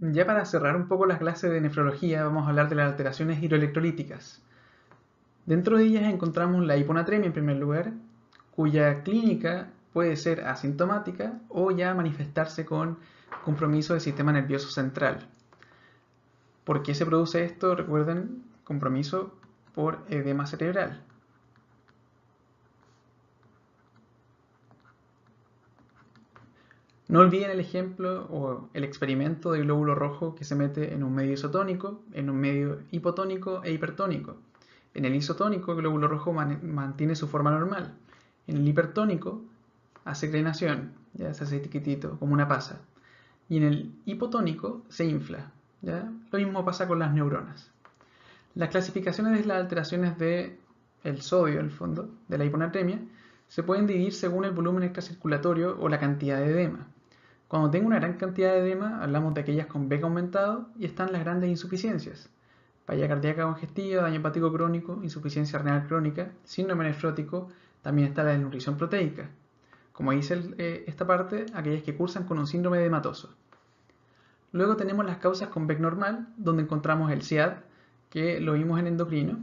Ya para cerrar un poco las clases de nefrología, vamos a hablar de las alteraciones hidroelectrolíticas. Dentro de ellas encontramos la hiponatremia en primer lugar, cuya clínica puede ser asintomática o ya manifestarse con compromiso del sistema nervioso central. ¿Por qué se produce esto? Recuerden, compromiso por edema cerebral. No olviden el ejemplo o el experimento del glóbulo rojo que se mete en un medio isotónico, en un medio hipotónico e hipertónico. En el isotónico, el glóbulo rojo mantiene su forma normal. En el hipertónico, hace crenación, ya se hace chiquitito, como una pasa. Y en el hipotónico, se infla. ¿Ya? Lo mismo pasa con las neuronas. Las clasificaciones de las alteraciones del sodio, en el fondo, de la hiponatremia, se pueden dividir según el volumen extracirculatorio o la cantidad de edema. Cuando tengo una gran cantidad de edema, hablamos de aquellas con VEC aumentado y están las grandes insuficiencias. Falla cardíaca congestiva, daño hepático crónico, insuficiencia renal crónica, síndrome nefrótico, también está la desnutrición proteica. Como dice esta parte, aquellas que cursan con un síndrome edematoso. Luego tenemos las causas con VEC normal, donde encontramos el SIAD, que lo vimos en endocrino,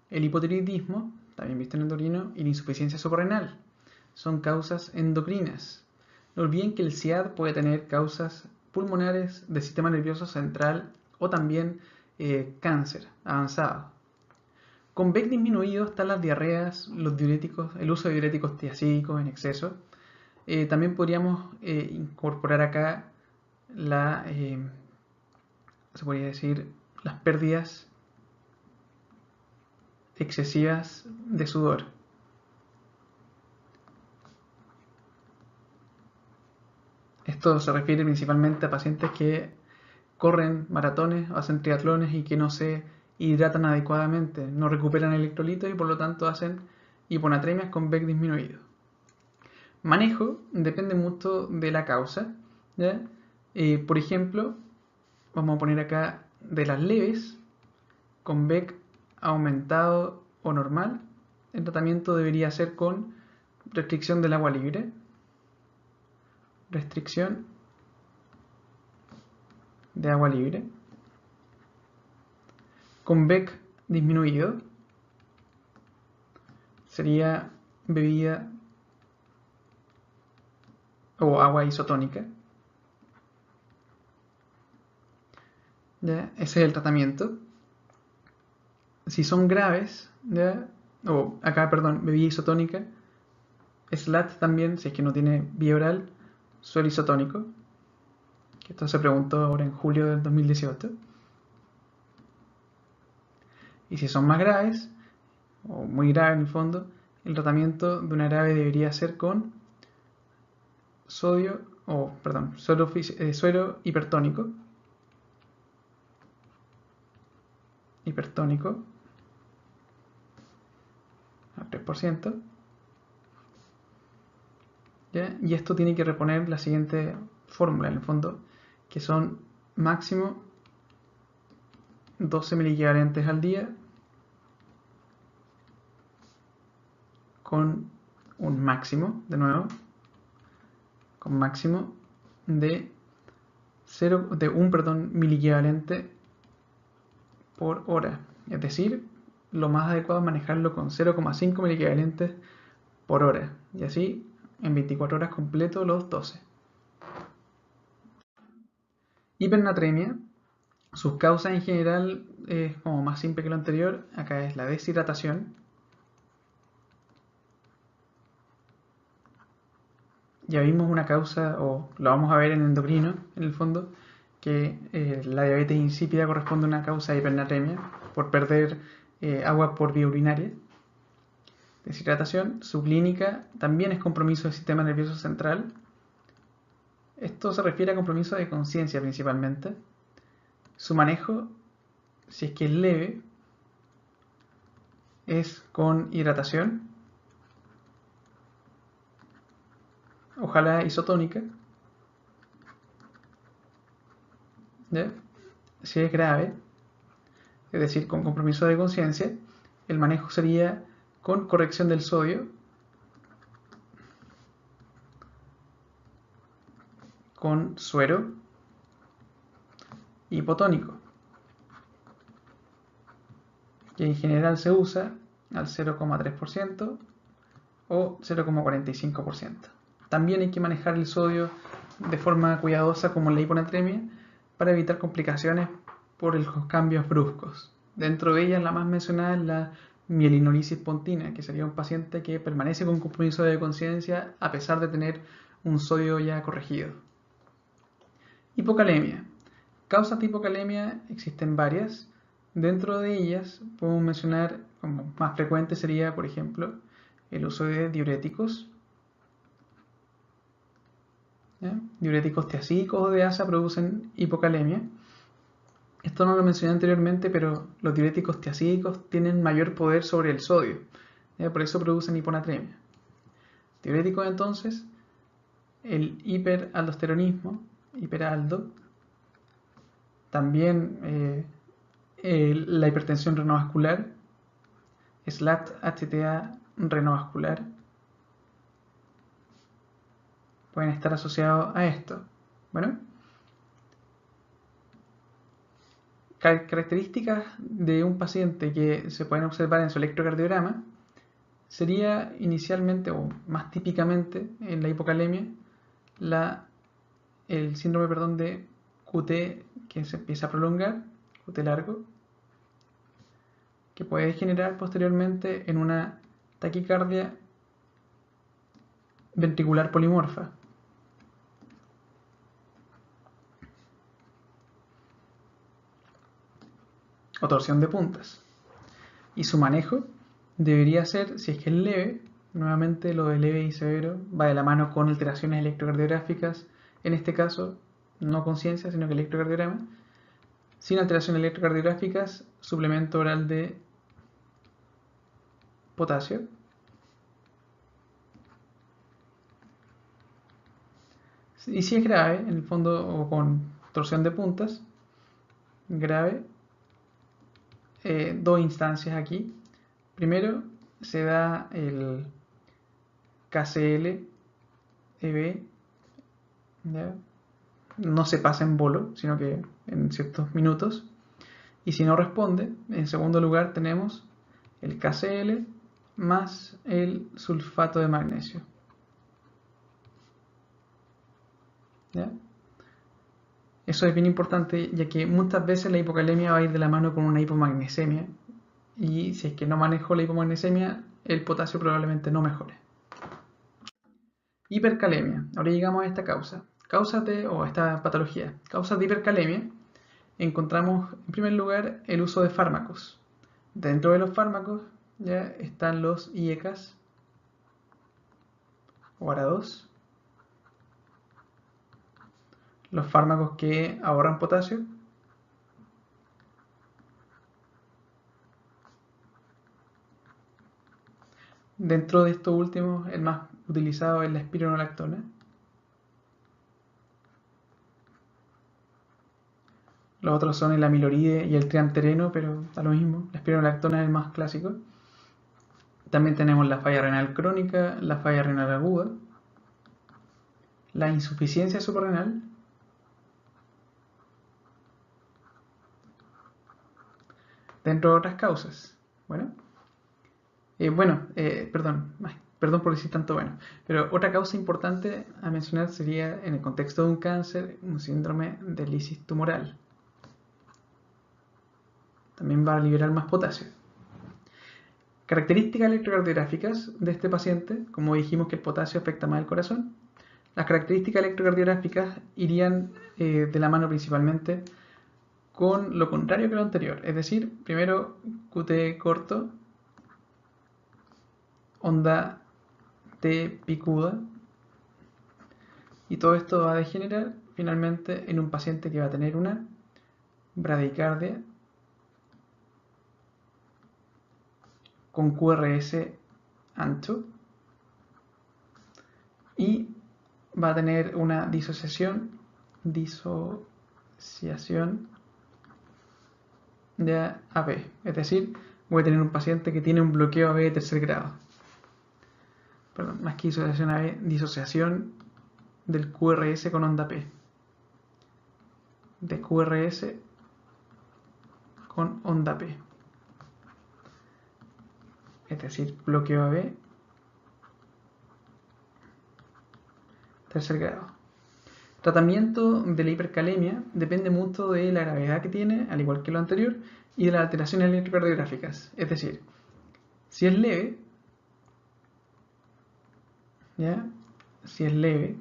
el hipotiroidismo, también visto en endocrino, y la insuficiencia suprarrenal. Son causas endocrinas. No olviden que el SIAD puede tener causas pulmonares del sistema nervioso central o también cáncer avanzado. Con VEC disminuido están las diarreas, los diuréticos, el uso de diuréticos tiacídicos en exceso. También podríamos incorporar acá se podría decir, las pérdidas excesivas de sudor. Esto se refiere principalmente a pacientes que corren maratones o hacen triatlones y que no se hidratan adecuadamente, no recuperan electrolitos y por lo tanto hacen hiponatremias con VEC disminuido. Manejo depende mucho de la causa. ¿Ya? Por ejemplo, vamos a poner acá de las leves, con VEC aumentado o normal, el tratamiento debería ser con restricción del agua libre, restricción de agua libre, con VEC disminuido, sería bebida o agua isotónica. ¿Ya? Ese es el tratamiento. Si son graves, ¿ya? O acá, perdón, bebida isotónica, SLAT también, si es que no tiene vía oral, suero isotónico, que esto se preguntó ahora en julio del 2018. Y si son más graves, o muy graves en el fondo, el tratamiento de una grave debería ser con suero hipertónico, al 3%, ¿ya? Y esto tiene que reponer la siguiente fórmula en el fondo, que son máximo 12 miliequivalentes al día con un máximo, de nuevo, con máximo de 1 miliequivalente por hora. Es decir, lo más adecuado es manejarlo con 0,5 miliequivalentes por hora. Y así en 24 horas completo los 12. Hipernatremia. Sus causas en general es como más simple que lo anterior. Acá es la deshidratación. Ya vimos una causa, o lo vamos a ver en endocrino, en el fondo, que la diabetes insípida corresponde a una causa de hipernatremia por perder agua por vía urinaria. Deshidratación, su clínica también es compromiso del sistema nervioso central. Esto se refiere a compromiso de conciencia principalmente. Su manejo, si es que es leve, es con hidratación, ojalá isotónica. ¿Ya? Si es grave, es decir, con compromiso de conciencia, el manejo sería con corrección del sodio, con suero hipotónico, que en general se usa al 0,3% o 0,45%. También hay que manejar el sodio de forma cuidadosa como en la hiponatremia para evitar complicaciones por los cambios bruscos. Dentro de ellas la más mencionada es la mielinolisis pontina, que sería un paciente que permanece con compromiso de conciencia a pesar de tener un sodio ya corregido. Hipocalemia. Causas de hipocalemia existen varias. Dentro de ellas podemos mencionar, como más frecuente sería, por ejemplo, el uso de diuréticos. ¿Ya? Diuréticos tiazídicos o de asa producen hipocalemia. Esto no lo mencioné anteriormente, pero los diuréticos tiazídicos tienen mayor poder sobre el sodio. ¿Ya? Por eso producen hiponatremia. Diuréticos entonces, el hiperaldosteronismo, hiperaldo, también la hipertensión renovascular, SLAT-HTA renovascular, pueden estar asociados a esto. Bueno, características de un paciente que se pueden observar en su electrocardiograma sería inicialmente o más típicamente en la hipocalemia el síndrome de QT que se empieza a prolongar, QT largo, que puede generar posteriormente en una taquicardia ventricular polimorfa. O torsión de puntas. Y su manejo debería ser, si es que es leve, nuevamente lo de leve y severo va de la mano con alteraciones electrocardiográficas, en este caso no conciencia, sino que electrocardiograma. Sin alteraciones electrocardiográficas, suplemento oral de potasio. Y si es grave, en el fondo, o con torsión de puntas, grave, dos instancias aquí. Primero se da el KCL-EB, ¿ya? No se pasa en bolo, sino que en ciertos minutos. Y si no responde, en segundo lugar tenemos el KCl más el sulfato de magnesio. ¿Ya? Eso es bien importante, ya que muchas veces la hipocalemia va a ir de la mano con una hipomagnesemia. Y si es que no manejo la hipomagnesemia, el potasio probablemente no mejore. Hipercalemia. Ahora llegamos a esta causa. Causas o esta patología. Causas de hipercalemia. Encontramos en primer lugar el uso de fármacos. Dentro de los fármacos ya están los IECAS o ARA2, los fármacos que ahorran potasio, dentro de estos últimos el más utilizado es la espironolactona. Los otros son el amiloride y el triamtereno, pero da lo mismo. La espironolactona es el más clásico. También tenemos la falla renal crónica, la falla renal aguda, la insuficiencia suprarrenal, dentro de otras causas. Perdón por decir tanto bueno, pero otra causa importante a mencionar sería, en el contexto de un cáncer, un síndrome de lisis tumoral. También va a liberar más potasio. Características electrocardiográficas de este paciente, como dijimos que el potasio afecta más el corazón, las características electrocardiográficas irían de la mano principalmente con lo contrario que lo anterior, es decir, primero QT corto, onda T picuda, y todo esto va a degenerar finalmente en un paciente que va a tener una bradicardia con QRS ancho y va a tener una disociación de AB, es decir, voy a tener un paciente que tiene un bloqueo AB de tercer grado. Perdón, más que disociación AB, disociación del QRS con onda P. De QRS con onda P. Es decir, bloqueo AB, tercer grado. Tratamiento de la hipercalemia depende mucho de la gravedad que tiene, al igual que lo anterior, y de las alteraciones electrocardiográficas. Es decir, si es leve, ¿ya? Si es leve,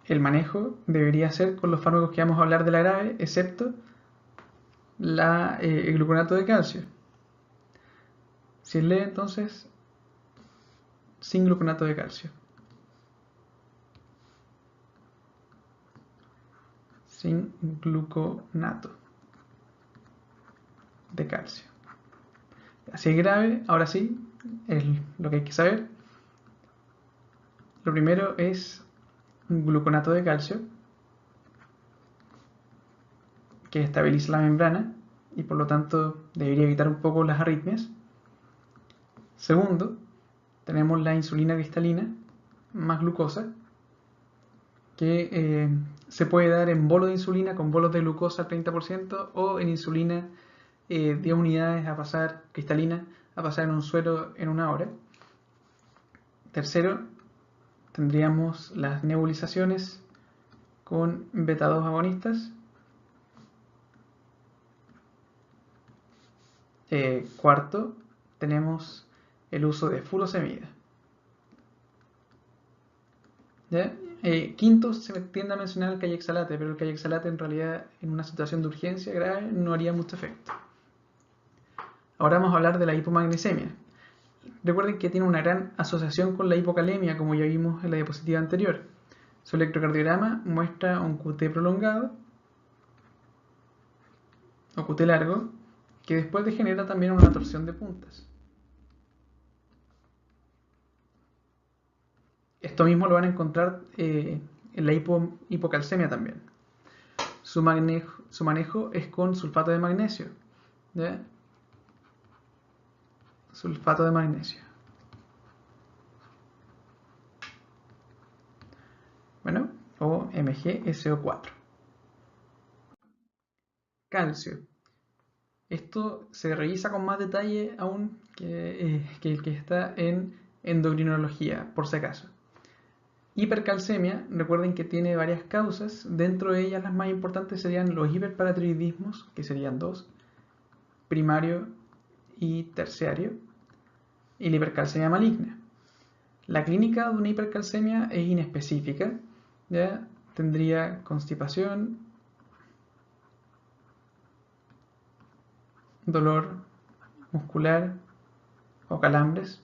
el manejo debería ser con los fármacos que vamos a hablar de la grave, excepto el gluconato de calcio. Si es leve, entonces, sin gluconato de calcio. Sin gluconato de calcio. Si es grave, ahora sí, es lo que hay que saber. Lo primero es gluconato de calcio, que estabiliza la membrana y por lo tanto debería evitar un poco las arritmias. Segundo, tenemos la insulina cristalina más glucosa, que se puede dar en bolos de insulina con bolos de glucosa al 30% o en insulina 10 unidades a pasar cristalina a pasar en un suero en 1 hora. Tercero, tendríamos las nebulizaciones con beta 2 agonistas. Cuarto, tenemos el uso de furosemida. Quinto, se tiende a mencionar el cayexalate, pero el cayexalate en realidad en una situación de urgencia grave no haría mucho efecto. Ahora vamos a hablar de la hipomagnesemia. Recuerden que tiene una gran asociación con la hipocalemia, como ya vimos en la diapositiva anterior. Su electrocardiograma muestra un QT prolongado o QT largo, que después degenera también una torsión de puntas. Esto mismo lo van a encontrar en la hipocalcemia también. Su manejo es con sulfato de magnesio. ¿Ya? Sulfato de magnesio. Bueno, o MgSO4. Calcio. Esto se revisa con más detalle aún que el que está en endocrinología, por si acaso. Hipercalcemia, recuerden que tiene varias causas. Dentro de ellas las más importantes serían los hiperparatiroidismos, que serían 2, primario y terciario, y la hipercalcemia maligna. La clínica de una hipercalcemia es inespecífica, ¿ya? Tendría constipación, dolor muscular o calambres.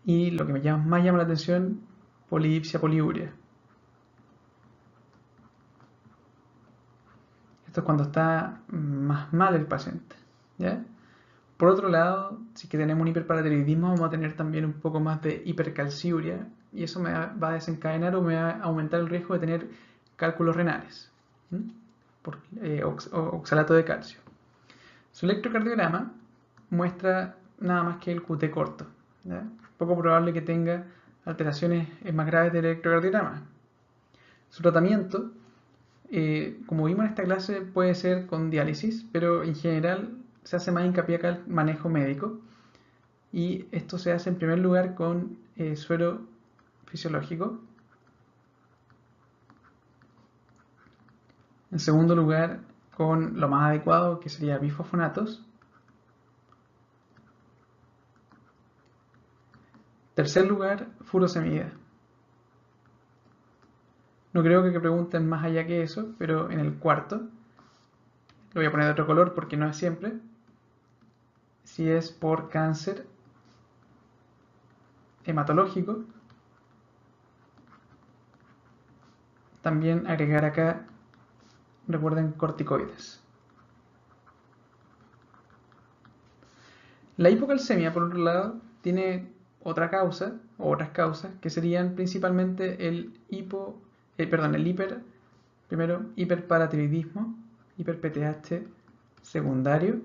Y lo que más llama la atención, polidipsia, poliuria. Esto es cuando está más mal el paciente, ¿ya? Por otro lado, si que tenemos un hiperparatiroidismo, vamos a tener también un poco más de hipercalciuria y eso me va a desencadenar o me va a aumentar el riesgo de tener cálculos renales por oxalato de calcio. Su electrocardiograma muestra nada más que el QT corto, ¿ya? Poco probable que tenga alteraciones más graves del electrocardiograma. Su tratamiento, como vimos en esta clase, puede ser con diálisis, pero en general se hace más hincapié acá al manejo médico y esto se hace en primer lugar con suero fisiológico. En segundo lugar, con lo más adecuado, que sería bifosfonatos. Tercer lugar, furosemida. No creo que pregunten más allá que eso, pero en el cuarto, lo voy a poner de otro color porque no es siempre, si es por cáncer hematológico, también agregar acá, recuerden, corticoides. La hipocalcemia, por otro lado, tiene otra causa, o otras causas, que serían principalmente el hiperparatiroidismo, hiper-PTH secundario,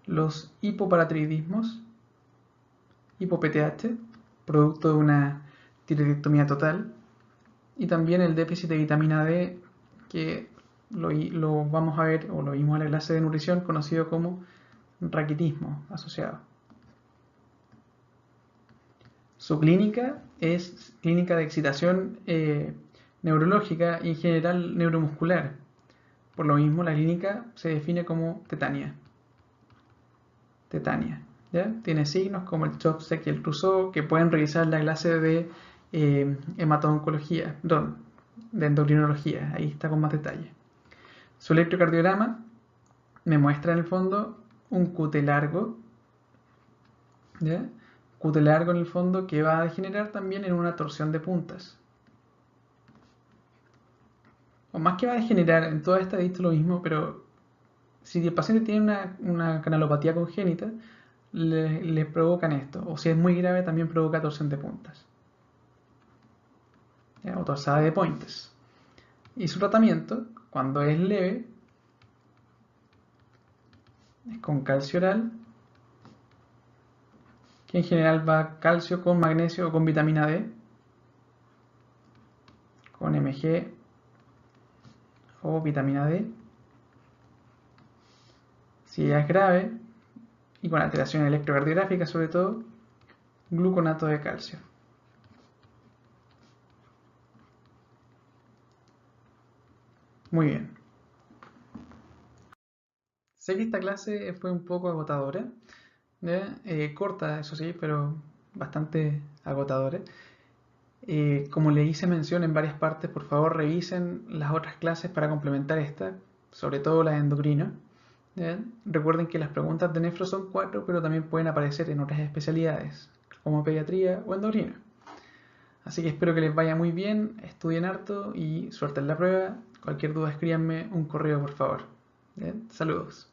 los hipoparatiroidismos, hipo-PTH, producto de una tiroidectomía total, y también el déficit de vitamina D, que lo vamos a ver, o lo vimos en la clase de nutrición, conocido como raquitismo asociado. Su clínica es clínica de excitación neurológica y en general neuromuscular. Por lo mismo, la clínica se define como tetania. Tetania, ¿ya? Tiene signos como el Chopsteck y el Trousseau, que pueden revisar la clase de hemato-oncología, de endocrinología. Ahí está con más detalle. Su electrocardiograma me muestra en el fondo un QT largo, ¿ya? QT largo en el fondo que va a degenerar también en una torsión de puntas. O más que va a degenerar, en toda esta he visto lo mismo, pero si el paciente tiene una canalopatía congénita, le provocan esto. O si es muy grave, también provoca torsión de puntas, ¿ya? O torsada de Pointes. Y su tratamiento, cuando es leve, es con calcio oral, que en general va calcio con magnesio o con vitamina D, con Mg o vitamina D. Si ya es grave, y con alteración electrocardiográfica sobre todo, gluconato de calcio. Muy bien. Sé que esta clase fue un poco agotadora, corta, eso sí, pero bastante agotadora. Como le hice mención en varias partes, por favor revisen las otras clases para complementar esta, sobre todo la de endocrino. Recuerden que las preguntas de nefro son 4, pero también pueden aparecer en otras especialidades, como pediatría o endocrino. Así que espero que les vaya muy bien, estudien harto y suerte en la prueba. Cualquier duda escríbanme un correo, por favor. Saludos.